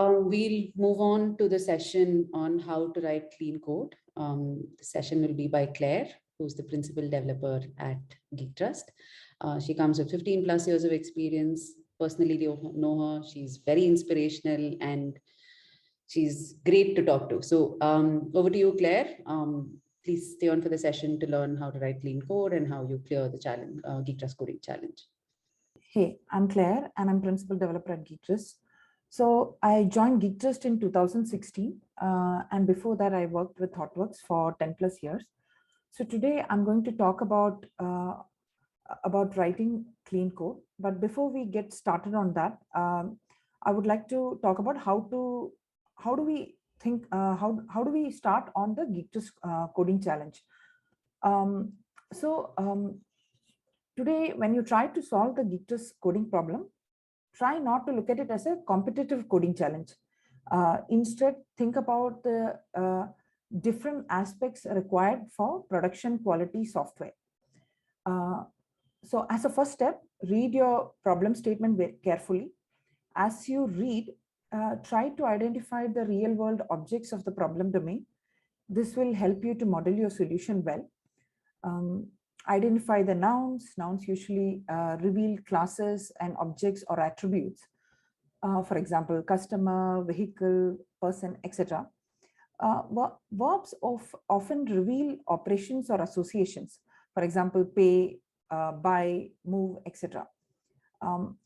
We'll move on to the session on how to write clean code. The session will be by Claire, who's the principal developer at Geektrust. She comes with 15 plus years of experience. Personally, you know her. She's very inspirational and she's great to talk to. So over to you, Claire. Please stay on for the session to learn how to write clean code and how you clear the challenge, Geektrust coding challenge. Hey, I'm Claire and I'm principal developer at Geektrust. So I joined Geektrust in 2016 and before that I worked with ThoughtWorks for 10 plus years. So today I'm going to talk about writing clean code. But before we get started on that, I would like to talk about how do we start on the Geektrust coding challenge. Today, when you try to solve the Geektrust coding problem, try not to look at it as a competitive coding challenge. Instead, think about the different aspects required for production quality software. So as a first step, read your problem statement very carefully. As you read, try to identify the real world objects of the problem domain. This will help you to model your solution well. Identify the nouns. Nouns usually reveal classes and objects or attributes. For example, customer, vehicle, person, etc. Verbs often reveal operations or associations. For example, pay, buy, move, etc.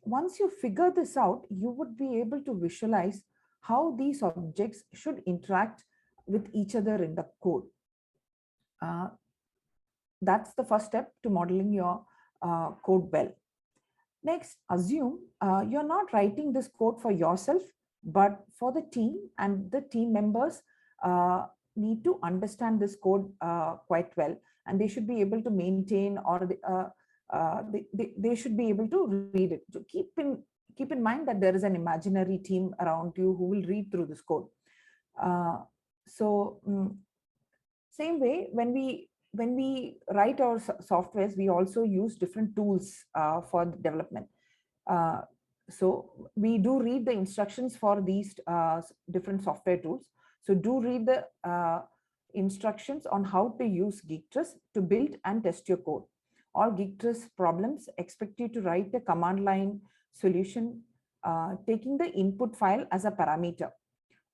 Once you figure this out, you would be able to visualize how these objects should interact with each other in the code. That's the first step to modeling your code well. Next, assume you're not writing this code for yourself, but for the team, and the team members need to understand this code quite well, and they should be able to maintain, or they should be able to read it. So keep in mind that there is an imaginary team around you who will read through this code. Same way, when we write our softwares, we also use different tools for development. So we do read the instructions for these different software tools. So do read the instructions on how to use Geektrust to build and test your code. All Geektrust problems expect you to write a command line solution, taking the input file as a parameter.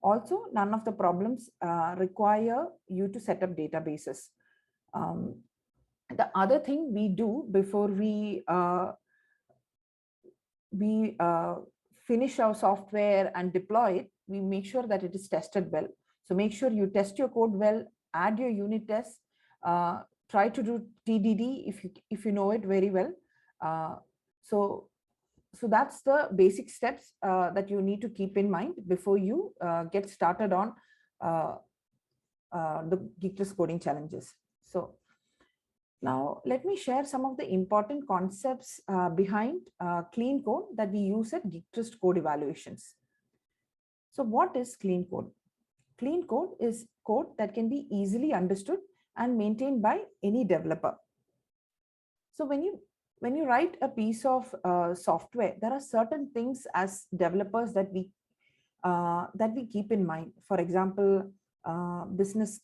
Also, none of the problems require you to set up databases. The other thing we do before we finish our software and deploy it, we make sure that it is tested well. So make sure you test your code well, add your unit tests, try to do TDD if you know it very well. So that's the basic steps that you need to keep in mind before you get started on the Geektrust coding challenges. So now let me share some of the important concepts behind clean code that we use at Geektrust code evaluations. So what is clean code? Clean code is code that can be easily understood and maintained by any developer. So when you write a piece of software, there are certain things as developers that we keep in mind. For example, business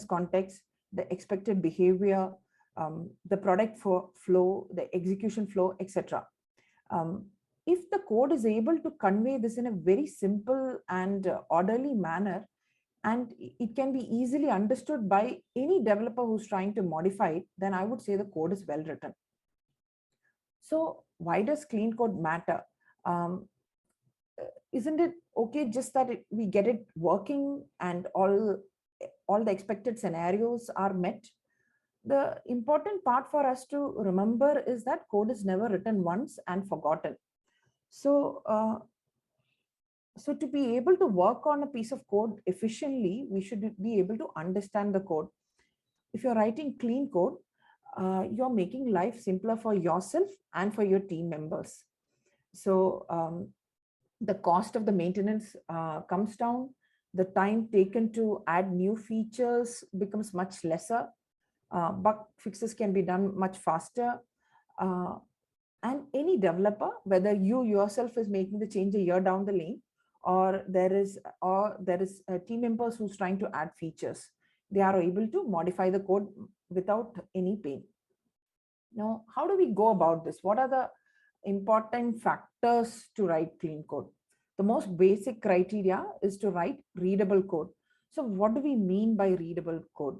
context, the expected behavior, the product flow, the execution flow, etc. If the code is able to convey this in a very simple and orderly manner, and it can be easily understood by any developer who's trying to modify it, then I would say the code is well written. So why does clean code matter? Isn't it okay just that we get it working and all the expected scenarios are met? The important part for us to remember is that code is never written once and forgotten. So to be able to work on a piece of code efficiently, we should be able to understand the code. If you're writing clean code, you're making life simpler for yourself and for your team members. So the cost of the maintenance comes down. The time taken to add new features becomes much lesser. Bug fixes can be done much faster. And any developer, whether you yourself is making the change a year down the lane, or there is team members who's trying to add features. They are able to modify the code without any pain. Now, how do we go about this? What are the important factors to write clean code? The most basic criteria is to write readable code. So what do we mean by readable code?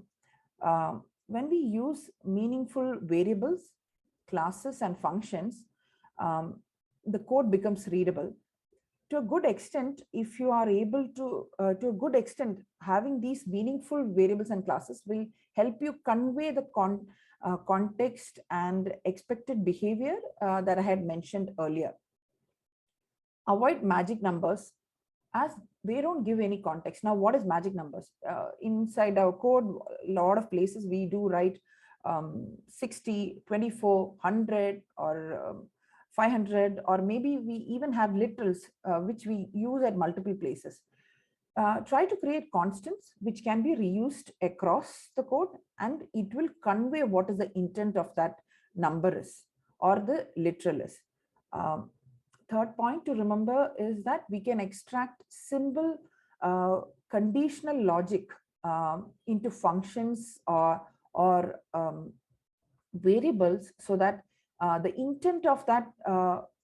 When we use meaningful variables, classes, and functions, the code becomes readable. To a good extent, if you are able to a good extent, having these meaningful variables and classes will help you convey the context and expected behavior that I had mentioned earlier. Avoid magic numbers, as they don't give any context. Now, what is magic numbers? Inside our code, a lot of places we do write 60, 24, 100, or 500, or maybe we even have literals, which we use at multiple places. Try to create constants which can be reused across the code, and it will convey what is the intent of that number is, or the literal is. Third point to remember is that we can extract simple conditional logic into functions or variables, so that the intent of that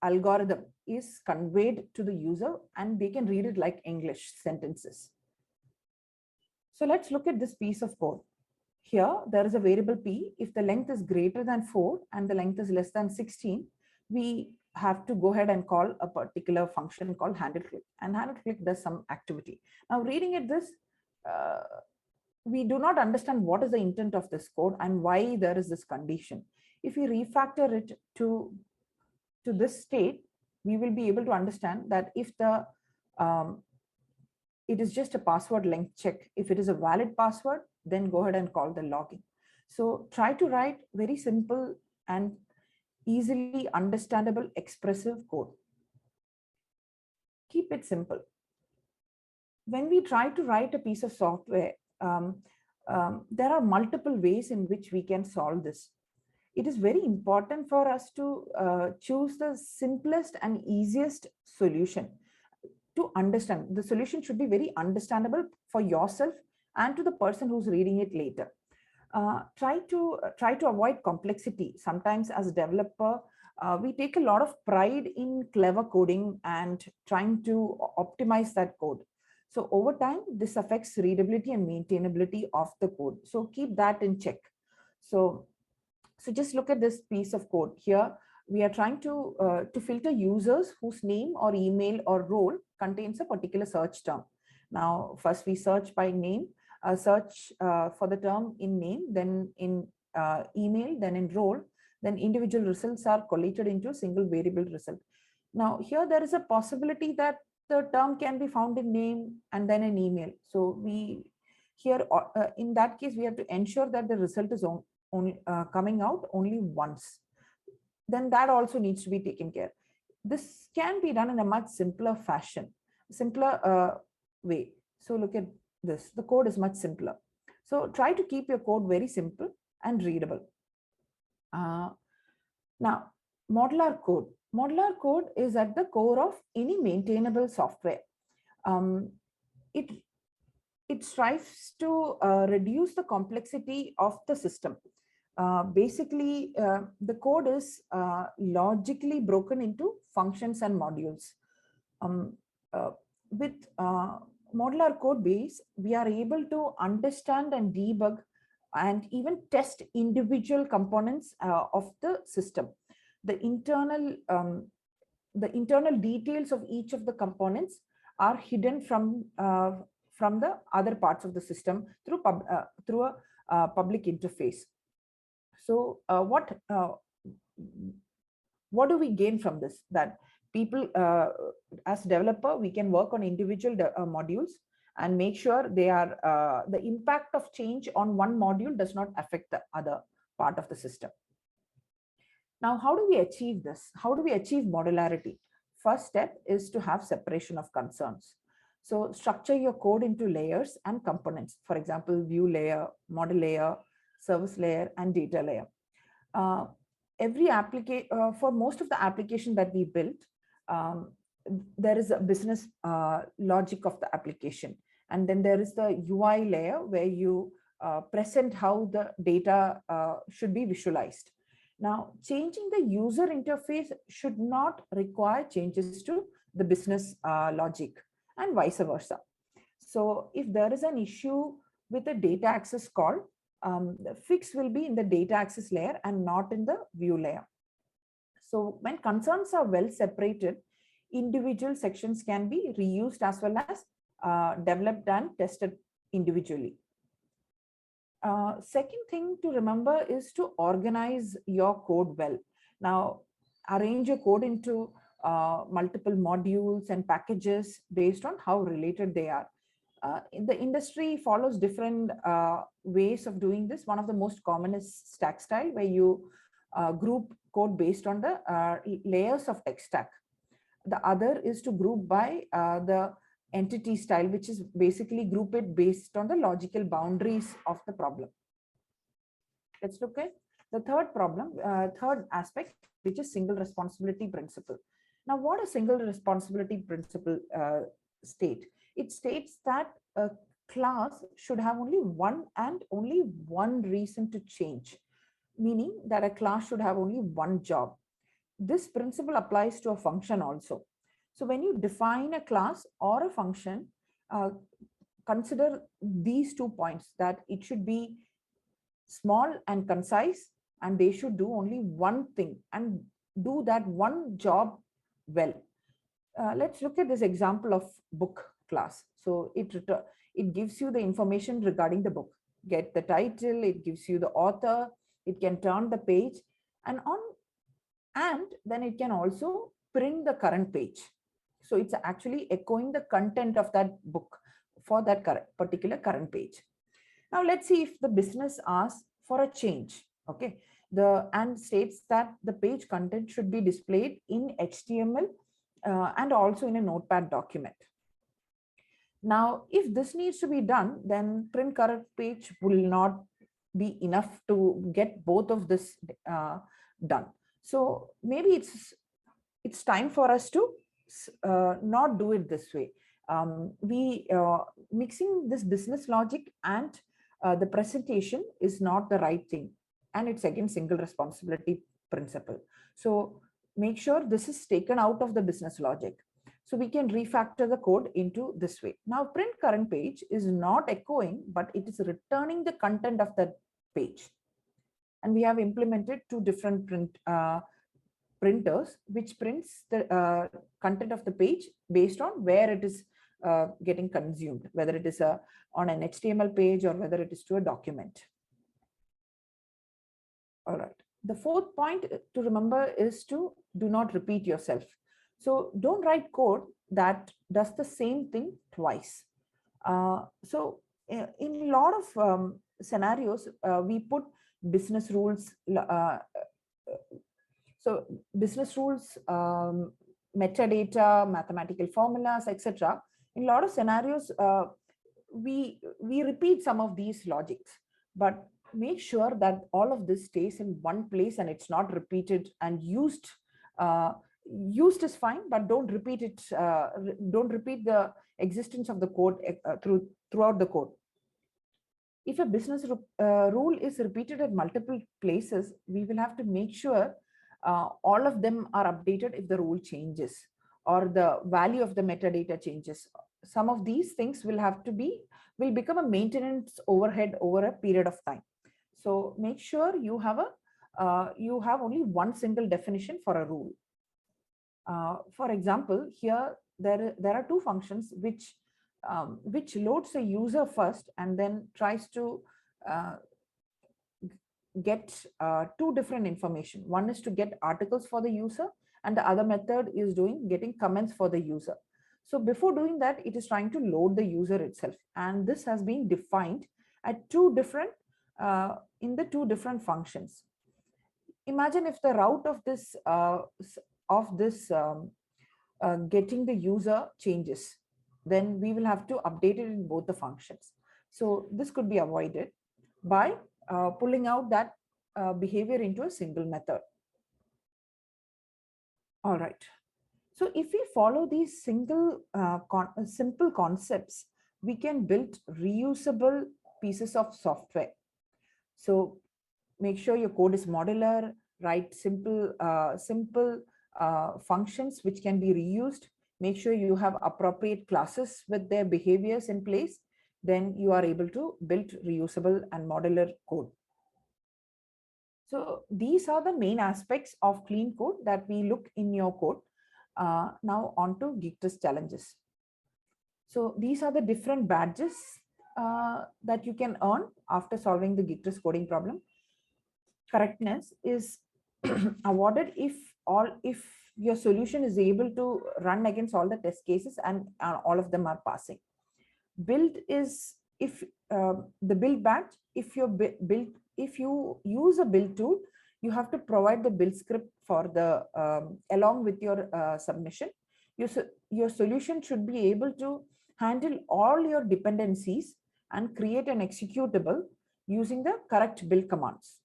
algorithm is conveyed to the user and they can read it like English sentences. So let's look at this piece of code. Here, there is a variable p. If the length is greater than 4 and the length is less than 16, we have to go ahead and call a particular function called handle click, and handle click does some activity. Now, reading at this, we do not understand what is the intent of this code and why there is this condition. If we refactor it to this state, we will be able to understand that if the it is just a password length check. If it is a valid password, then go ahead and call the login. So try to write very simple and easily understandable expressive code. Keep it simple. When we try to write a piece of software, there are multiple ways in which we can solve this. It is very important for us to choose the simplest and easiest solution to understand. The solution should be very understandable for yourself and to the person who's reading it later. Try to avoid complexity. Sometimes as a developer, we take a lot of pride in clever coding and trying to optimize that code. So over time, this affects readability and maintainability of the code. So keep that in check. So just look at this piece of code here. We are trying to filter users whose name or email or role contains a particular search term. Now, first we search by name, search for the term in name, then in email, then in role, then individual results are collated into a single variable result. Now, here there is a possibility that the term can be found in name and then in email. So we here in that case, we have to ensure that the result is only coming out only once. Then that also needs to be taken care. This can be done in a much simpler fashion, simpler way. So look at this. The code is much simpler. So try to keep your code very simple and readable. Now, modular code. Modular code is at the core of any maintainable software. It strives to reduce the complexity of the system. Basically, the code is logically broken into functions and modules. With modular code base, we are able to understand and debug and even test individual components of the system. The internal details of each of the components are hidden from the other parts of the system through a public interface. So what do we gain from this? That people, as developer, we can work on individual modules and make sure they are the impact of change on one module does not affect the other part of the system. Now, how do we achieve this? How do we achieve modularity? First step is to have separation of concerns. So structure your code into layers and components. For example, view layer, model layer, service layer, and data layer. For most of the application that we built, there is a business logic of the application. And then there is the UI layer where you present how the data should be visualized. Now, changing the user interface should not require changes to the business logic and vice versa. So if there is an issue with the data access call, the fix will be in the data access layer and not in the view layer. So when concerns are well separated, individual sections can be reused as well as developed and tested individually. Second thing to remember is to organize your code well. Now, arrange your code into multiple modules and packages based on how related they are. The industry follows different ways of doing this. One of the most common is stack style, where you group code based on the layers of tech stack. The other is to group by the entity style, which is basically group it based on the logical boundaries of the problem. Let's look at the third aspect, which is single responsibility principle. Now, what a single responsibility principle state? It states that a class should have only one reason to change, meaning that a class should have only one job. This principle applies to a function also. So when you define a class or a function, consider these 2 points, that it should be small and concise, and they should do only one thing and do that one job well. Let's look at this example of book class. So it gives you the information regarding the book. Get the title, it gives you the author, it can turn the page, and then it can also print the current page. So it's actually echoing the content of that book for that particular current page. Now let's see if the business asks for a change, okay, and states that the page content should be displayed in HTML and also in a notepad document. Now, if this needs to be done, then print current page will not be enough to get both of this done. So maybe it's time for us to not do it this way. Mixing this business logic and the presentation is not the right thing, and it's again single responsibility principle. So make sure this is taken out of the business logic, so we can refactor the code into this way. Now, print current page is not echoing, but it is returning the content of that page, and we have implemented 2 different printers which prints the content of the page based on where it is getting consumed, whether it is on an HTML page or whether it is to a document. All right. The 4th point to remember is to do not repeat yourself. So don't write code that does the same thing twice. So in a lot of scenarios, we put business rules. So business rules, metadata, mathematical formulas, etc. In a lot of scenarios, we repeat some of these logics, but make sure that all of this stays in one place and it's not repeated and used. Used is fine, but don't repeat it. Don't repeat the existence of the code throughout the code. If a business rule is repeated at multiple places, we will have to make sure all of them are updated if the rule changes or the value of the metadata changes. Some of these things will become a maintenance overhead over a period of time. So make sure you have only one single definition for a rule. For example, here there are 2 functions which loads a user first and then tries to get 2 different information. One is to get articles for the user, and the other method is getting comments for the user. So before doing that, it is trying to load the user itself, and this has been defined at in the 2 different functions. Imagine if the route of this getting the user changes, then we will have to update it in both the functions. So this could be avoided by pulling out that behavior into a single method. All right. So if we follow these simple concepts, we can build reusable pieces of software. So make sure your code is modular, write simple functions which can be reused. Make sure you have appropriate classes with their behaviors in place. Then you are able to build reusable and modular code. So these are the main aspects of clean code that we look in your code. Now on to Geektrust challenges. So these are the different badges that you can earn after solving the Geektrust coding problem. Correctness is awarded if your solution is able to run against all the test cases and all of them are passing. Build is if the build badge, if you use a build tool, you have to provide the build script for the along with your submission. Your solution should be able to handle all your dependencies and create an executable using the correct build commands.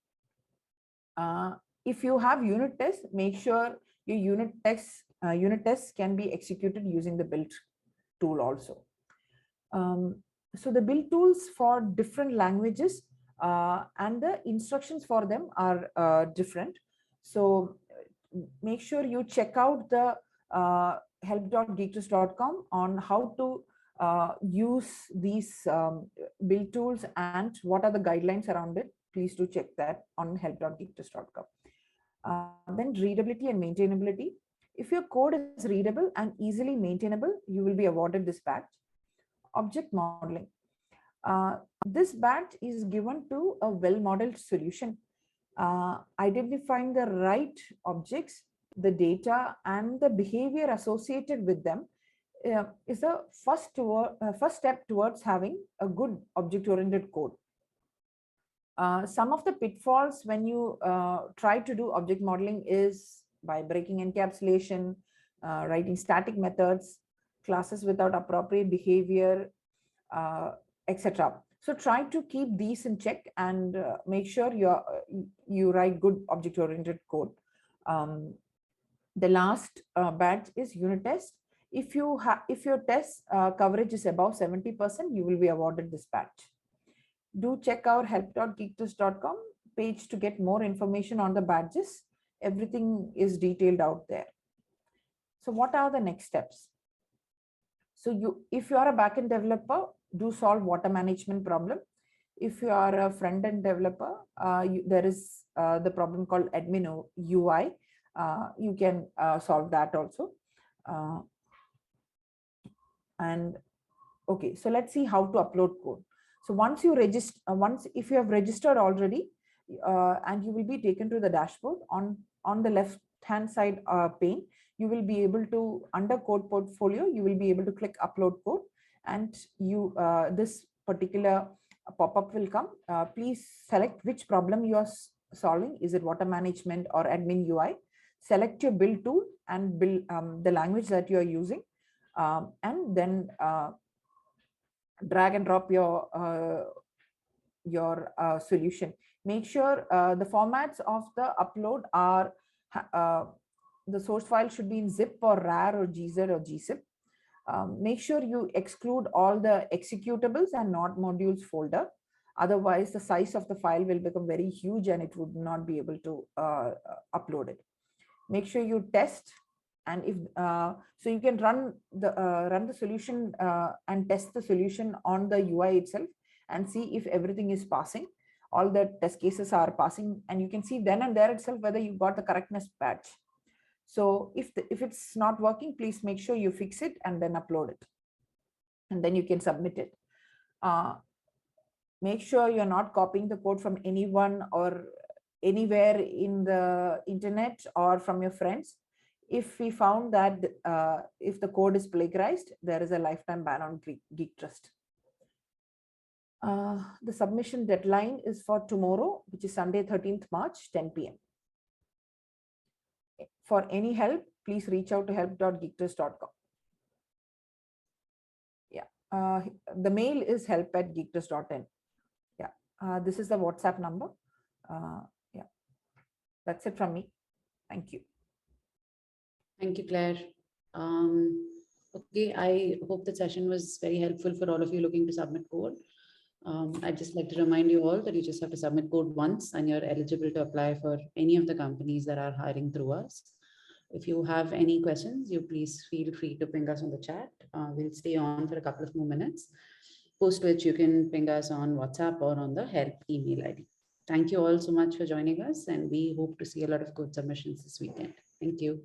If you have unit tests, make sure your unit tests can be executed using the build tool also. So the build tools for different languages and the instructions for them are different. So make sure you check out the help.geektrust.com on how to use these build tools and what are the guidelines around it. Please do check that on help.geektrust.com. Then readability and maintainability. If your code is readable and easily maintainable, you will be awarded this badge. Object modeling. This badge is given to a well-modeled solution. Identifying the right objects, the data, and the behavior associated with them is the first step towards having a good object-oriented code. Some of the pitfalls when you try to do object modeling is by breaking encapsulation, writing static methods, classes without appropriate behavior, etc. So try to keep these in check and make sure you write good object-oriented code. The last badge is unit test. If your test coverage is above 70%, you will be awarded this badge. Do check our help.geektrust.com page to get more information on the badges. Everything is detailed out there. So what are the next steps? So if you are a backend developer, do solve water management problem. If you are a front-end developer, there is the problem called admin UI. You can solve that also. And okay, so let's see how to upload code. So once you register, if you have registered already, and you will be taken to the dashboard on the left-hand side pane, you will be able to, under code portfolio, you will be able to click upload code, and this particular pop-up will come. Please select which problem you are solving. Is it water management or admin UI? Select your build tool and build the language that you are using, and then drag and drop your solution. Make sure the formats of the upload are the source file should be in zip or rar or gz or gzip. Make sure you exclude all the executables and not modules folder. Otherwise, the size of the file will become very huge and it would not be able to upload it. Make sure you test, and if so, you can run the solution and test the solution on the UI itself and see if everything is passing. All the test cases are passing, and you can see then and there itself whether you got the correctness badge. So if it's not working, please make sure you fix it and then upload it, and then you can submit it. Make sure you're not copying the code from anyone or anywhere in the internet or from your friends. If we found that if the code is plagiarized, there is a lifetime ban on Geektrust. The submission deadline is for tomorrow, which is Sunday, 13th March, 10 p.m. For any help, please reach out to help.geektrust.com. Yeah, the mail is help@geektrust.in. Yeah, this is the WhatsApp number. Yeah, that's it from me. Thank you. Thank you, Claire. Okay, I hope the session was very helpful for all of you looking to submit code. I'd just like to remind you all that you just have to submit code once and you're eligible to apply for any of the companies that are hiring through us. If you have any questions, you please feel free to ping us on the chat. We'll stay on for a couple of more minutes, post which you can ping us on WhatsApp or on the help email ID. Thank you all so much for joining us, and we hope to see a lot of code submissions this weekend. Thank you.